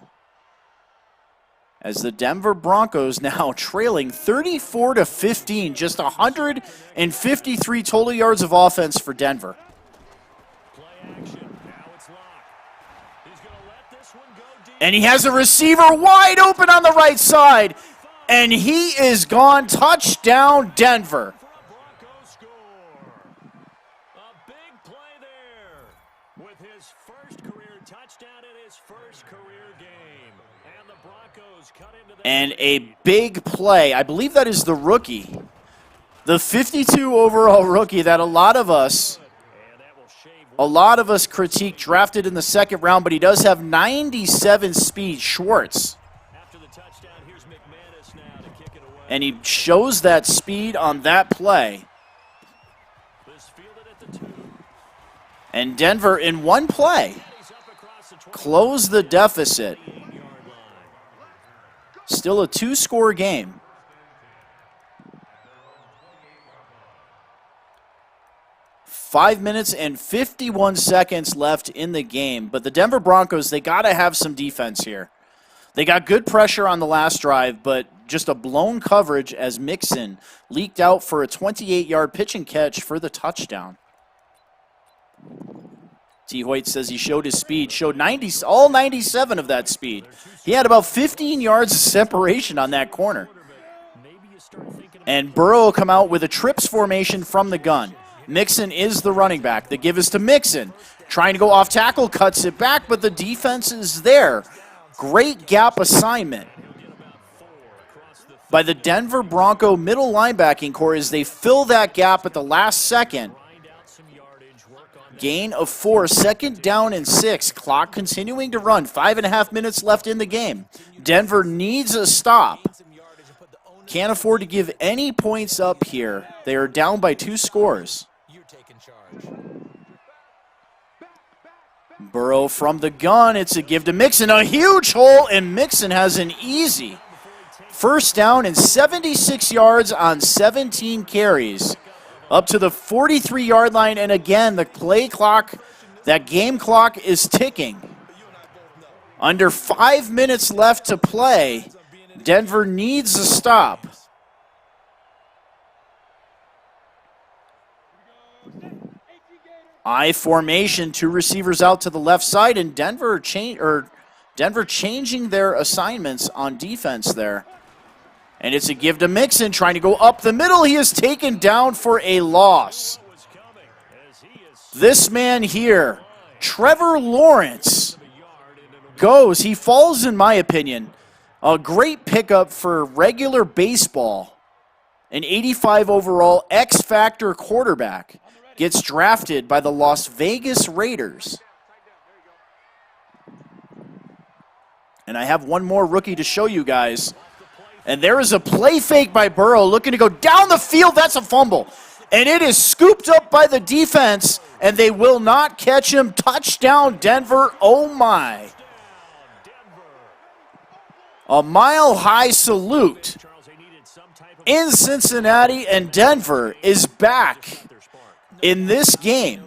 Speaker 2: As the Denver Broncos now trailing 34-15, just 153 total yards of offense for Denver. And he has a receiver wide open on the right side, and he is gone. Touchdown, Denver. And a big play. I believe that is the rookie. The 52 overall rookie that a lot of us critique, drafted in the second round, but he does have 97 speed, Schwartz. And he shows that speed on that play. And Denver, in one play, closed the deficit. Still a 2-score game. Five minutes and 51 seconds left in the game. But the Denver Broncos, they got to have some defense here. They got good pressure on the last drive, but just a blown coverage as Mixon leaked out for a 28-yard pitch and catch for the touchdown. T. Hoyt says he showed his speed, showed all 97 of that speed. He had about 15 yards of separation on that corner. And Burrow will come out with a trips formation from the gun. Mixon is the running back. The give is to Mixon. Trying to go off tackle, cuts it back, but the defense is there. Great gap assignment by the Denver Bronco middle linebacking core as they fill that gap at the last second. Gain of 4, 2nd down and 6. Clock continuing to run. 5.5 minutes left in the game. Denver needs a stop. Can't afford to give any points up here. They are down by 2 scores. Burrow from the gun. It's a give to Mixon. A huge hole, and Mixon has an easy 1st down and 76 yards on 17 carries. Up to the 43-yard line, and again, the play clock, that game clock is ticking. Under 5 minutes left to play. Denver needs a stop. I formation, 2 receivers out to the left side, and Denver changing their assignments on defense there. And it's a give to Mixon, trying to go up the middle. He is taken down for a loss. This man here, Trevor Lawrence, goes. He falls, in my opinion, a great pickup for regular baseball. An 85 overall X-Factor quarterback gets drafted by the Las Vegas Raiders. And I have one more rookie to show you guys. And there is a play fake by Burrow looking to go down the field. That's a fumble. And it is scooped up by the defense, and they will not catch him. Touchdown, Denver. Oh, my. A mile-high salute in Cincinnati, and Denver is back in this game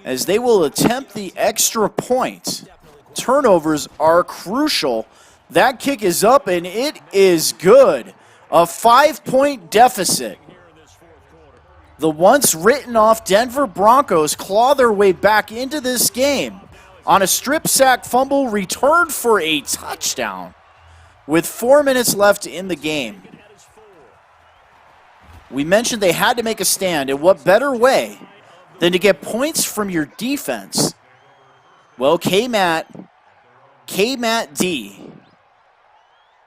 Speaker 2: as they will attempt the extra point. Turnovers are crucial. That kick is up, and it is good. A 5-point deficit. The once written off Denver Broncos claw their way back into this game on a strip sack fumble return for a touchdown with 4 minutes left in the game. We mentioned they had to make a stand, and what better way than to get points from your defense? Well, K-Matt D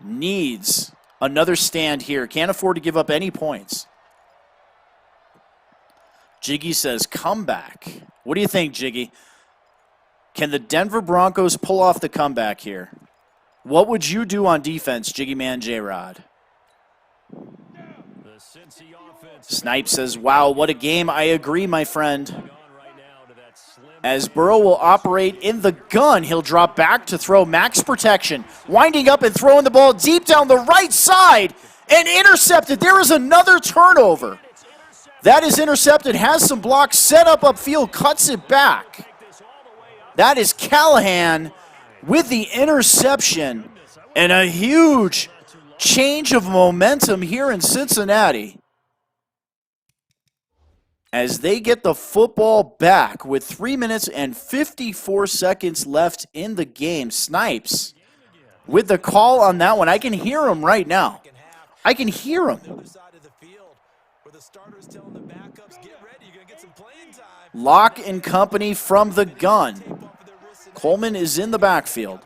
Speaker 2: needs another stand here. Can't afford to give up any points. Jiggy says, comeback. What do you think, Jiggy? Can the Denver Broncos pull off the comeback here? What would you do on defense, Jiggy Man J-Rod? Snipe says, wow, what a game. I agree, my friend. As Burrow will operate in the gun, he'll drop back to throw. Max protection, winding up and throwing the ball deep down the right side and intercepted. There is another turnover. That is intercepted, has some blocks, set up upfield, cuts it back. That is Callahan with the interception and a huge change of momentum here in Cincinnati as they get the football back with 3 minutes and 54 seconds left in the game. Snipes with the call on that one. I can hear him right now. I can hear him. Locke and company from the gun. Coleman is in the backfield.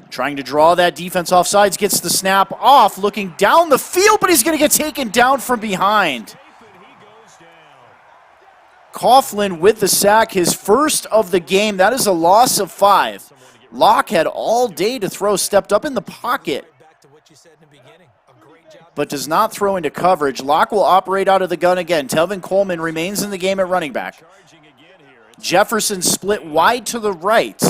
Speaker 2: Trying to draw that defense off sides, gets the snap off, looking down the field, but he's going to get taken down from behind. Coughlin with the sack, his first of the game. That is a loss of 5. Locke had all day to throw, stepped up in the pocket, but does not throw into coverage. Locke will operate out of the gun again. Tevin Coleman remains in the game at running back. Jefferson split wide to the right.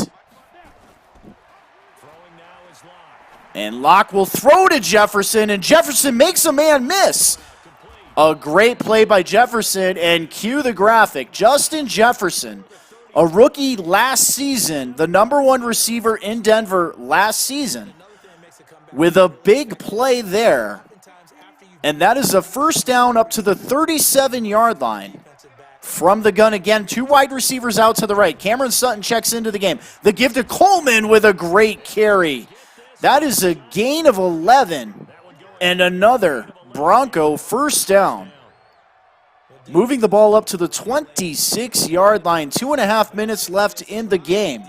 Speaker 2: And Locke will throw to Jefferson, and Jefferson makes a man miss. A great play by Jefferson, and cue the graphic. Justin Jefferson, a rookie last season, the #1 receiver in Denver last season, with a big play there. And that is a first down up to the 37-yard line. From the gun again, 2 wide receivers out to the right. Cameron Sutton checks into the game. The give to Coleman with a great carry. That is a gain of 11 and another Bronco first down. Moving the ball up to the 26-yard line. 2.5 minutes left in the game.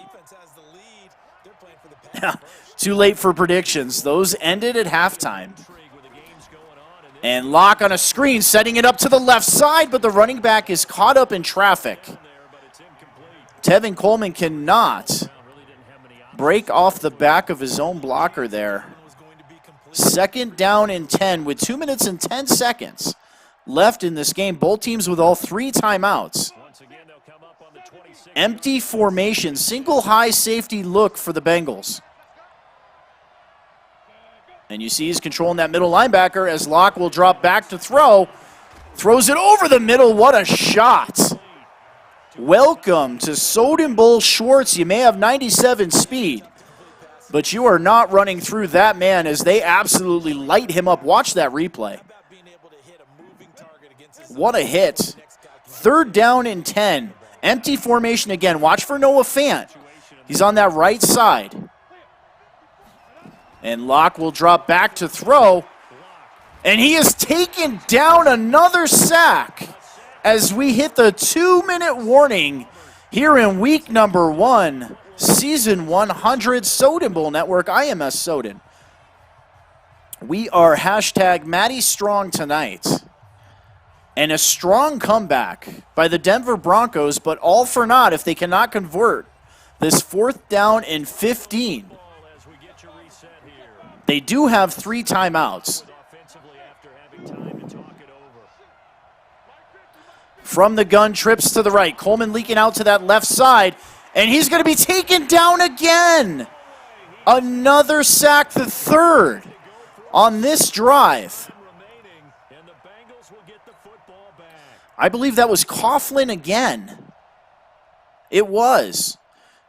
Speaker 2: Too late for predictions. Those ended at halftime. And Locke on a screen, setting it up to the left side, but the running back is caught up in traffic. Tevin Coleman cannot break off the back of his own blocker there. 2nd down and 10 with 2 minutes and 10 seconds left in this game. Both teams with all 3 timeouts. Empty formation, single high safety look for the Bengals. And you see he's controlling that middle linebacker as Locke will drop back to throw. Throws it over the middle. What a shot. Welcome to Soden Bowl Schwartz. You may have 97 speed, but you are not running through that man as they absolutely light him up. Watch that replay. What a hit. 3rd down and 10. Empty formation again. Watch for Noah Fant. He's on that right side. And Locke will drop back to throw. And he has taken down another sack as we hit the 2-minute warning here in week number 1, season 100, Soden Bowl Network, IMS Soden. We are hashtag Matty Strong tonight. And a strong comeback by the Denver Broncos, but all for naught if they cannot convert this 4th down and 15. They do have 3 timeouts. From the gun, trips to the right. Coleman leaking out to that left side, and he's going to be taken down again. Another sack, the 3rd on this drive. I believe that was Coughlin again. It was.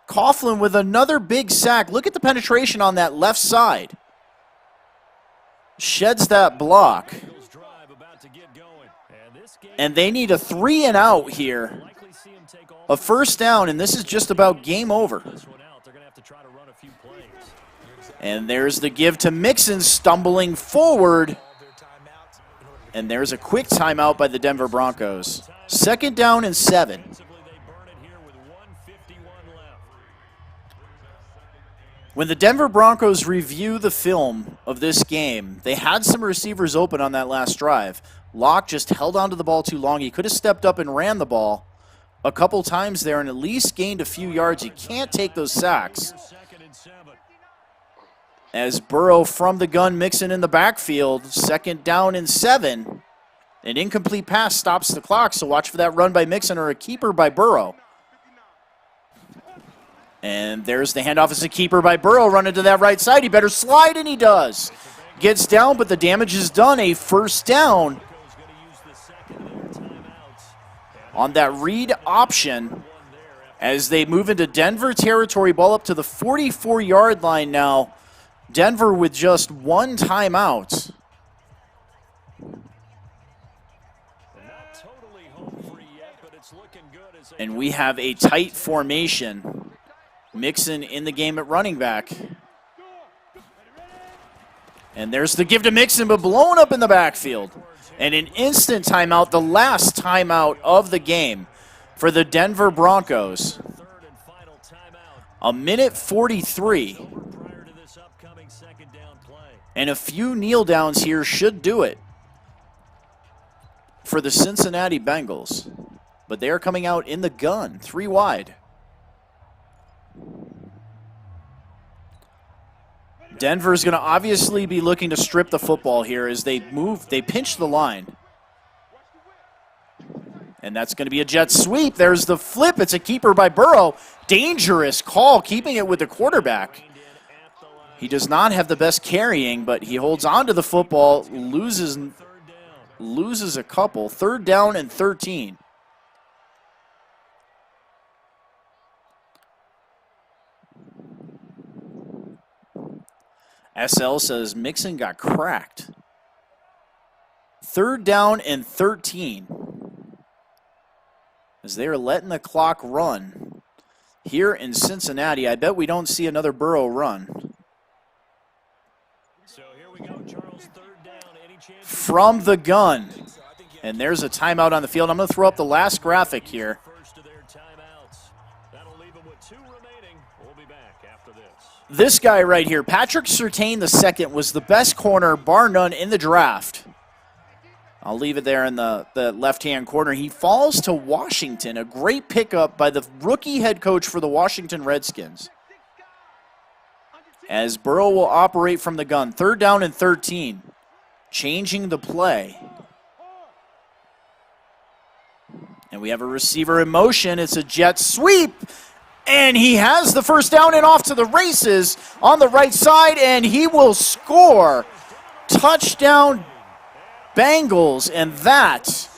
Speaker 2: Coughlin with another big sack. Look at the penetration on that left side. Sheds that block. And they need a 3 and out here. A first down, and this is just about game over. And there's the give to Mixon, stumbling forward. And there's a quick timeout by the Denver Broncos. 2nd down and 7. When the Denver Broncos review the film of this game, they had some receivers open on that last drive. Locke just held onto the ball too long. He could have stepped up and ran the ball a couple times there and at least gained a few yards. You can't take those sacks. As Burrow from the gun, Mixon in the backfield. 2nd down and 7. An incomplete pass stops the clock, so watch for that run by Mixon or a keeper by Burrow. And there's the handoff as a keeper by Burrow running to that right side. He better slide, and he does. Gets down, but the damage is done. A first down on that read option as they move into Denver territory. Ball up to the 44-yard line now. Denver with just one timeout. And we have a tight formation. Mixon in the game at running back. And there's the give to Mixon, but blown up in the backfield. And an instant timeout, the last timeout of the game for the Denver Broncos. A minute 43. And a few kneel downs here should do it for the Cincinnati Bengals. But they are coming out in the gun, 3 wide. Denver's going to obviously be looking to strip the football here as they pinch the line. And that's going to be a jet sweep. There's the flip. It's a keeper by Burrow. Dangerous call, keeping it with the quarterback. He does not have the best carrying, but he holds on to the football, loses a couple. 3rd down and 13. SL says Mixon got cracked. 3rd down and 13. As they are letting the clock run here in Cincinnati. I bet we don't see another Burrow run.
Speaker 4: So here we go, Charles, 3rd down. Any chance
Speaker 2: from the gun. And there's a timeout on the field. I'm going to throw up the last graphic here.
Speaker 4: first of their timeouts. That'll leave them with 2 remaining. We'll be back after this.
Speaker 2: This guy right here, Patrick Surtain II, was the best corner, bar none, in the draft. I'll leave it there in the left-hand corner. He falls to Washington, a great pickup by the rookie head coach for the Washington Redskins. As Burrow will operate from the gun. 3rd down and 13. Changing the play. And we have a receiver in motion. It's a jet sweep. And he has the first down and off to the races on the right side, and he will score. Touchdown Bengals, and that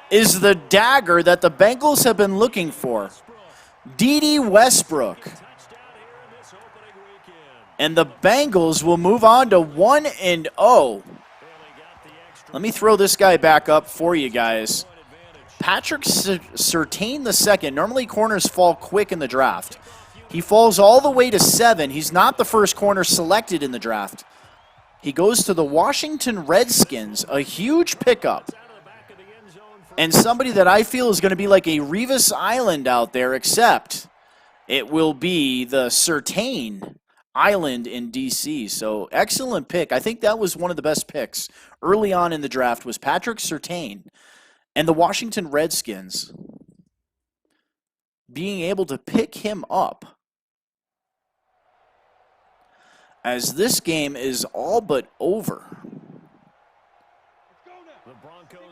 Speaker 2: is the dagger that the Bengals have been looking for. Dede Westbrook. And the Bengals will move on to 1-0. Let me throw this guy back up for you guys. Patrick Surtain II. Normally corners fall quick in the draft. He falls all the way to 7. He's not the first corner selected in the draft. He goes to the Washington Redskins, a huge pickup. And somebody that I feel is going to be like a Revis Island out there, except it will be the Surtain Island in D.C. So excellent pick. I think that was one of the best picks early on in the draft was Patrick Surtain. And the Washington Redskins being able to pick him up as this game is all but over.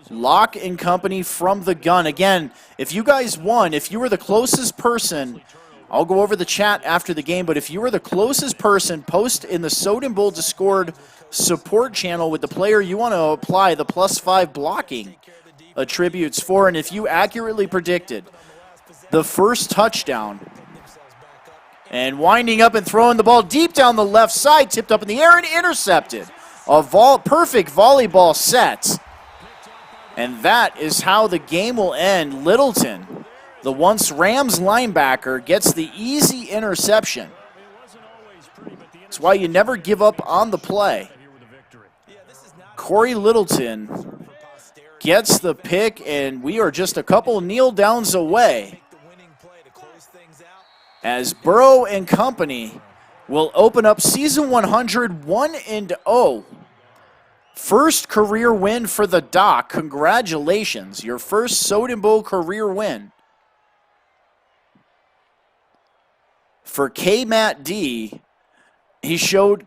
Speaker 2: Locke and company from the gun. Again, if you guys won, if you were the closest person, I'll go over the chat after the game, but if you were the closest person, post in the Soden Bowl Discord support channel with the player you want to apply the +5 blocking attributes for, and if you accurately predicted the first touchdown and winding up and throwing the ball deep down the left side, tipped up in the air and intercepted. A perfect volleyball set. And that is how the game will end. Littleton, the once Rams linebacker, gets the easy interception. That's why you never give up on the play. Corey Littleton gets the pick, and we are just a couple kneel downs away as Burrow and company will open up season 100 1-0. First career win for the Doc. Congratulations. Your first Soden Bowl career win. For K-Matt D, he showed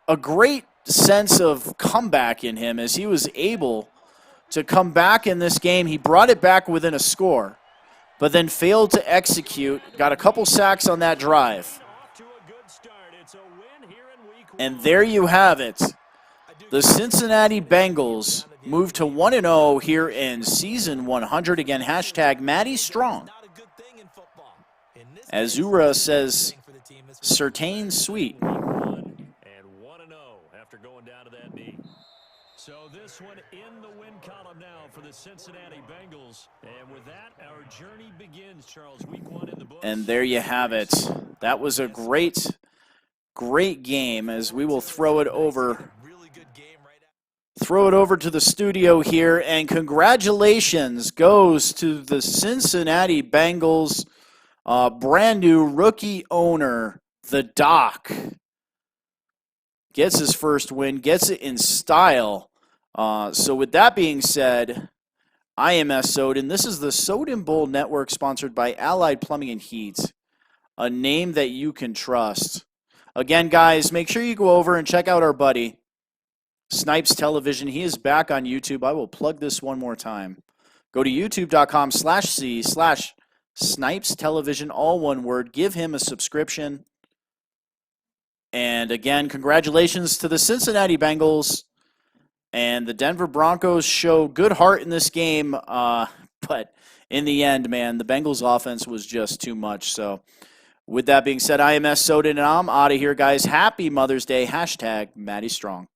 Speaker 2: a great sense of comeback in him as he was able to come back in this game. He brought it back within a score, but then failed to execute. Got a couple sacks on that drive. And there you have it. The Cincinnati Bengals move to 1-0 here in season 100. Again, hashtag Matty Strong. Azura says, certain sweet.
Speaker 4: And 1-0 after going down to that knee. So this one in the win column now for the Cincinnati Bengals. And with that, our journey begins, Charles. Week 1 in the books.
Speaker 2: And there you have it. That was a great game, as we will throw it over to the studio here. And congratulations goes to the Cincinnati Bengals. Brand new rookie owner, the Doc, gets his first win, gets it in style. So with that being said, I am S. Soden. This is the Soden Bowl Network, sponsored by Allied Plumbing and Heat, a name that you can trust. Again, guys, make sure you go over and check out our buddy, Snipes Television. He is back on YouTube. I will plug this one more time. Go to youtube.com/C/Snipes Television, all one word. Give him a subscription. And again, congratulations to the Cincinnati Bengals. And the Denver Broncos show good heart in this game. But in the end, man, the Bengals offense was just too much. So with that being said, I am S. Soden, and I'm out of here, guys. Happy Mother's Day. Hashtag Matty Strong.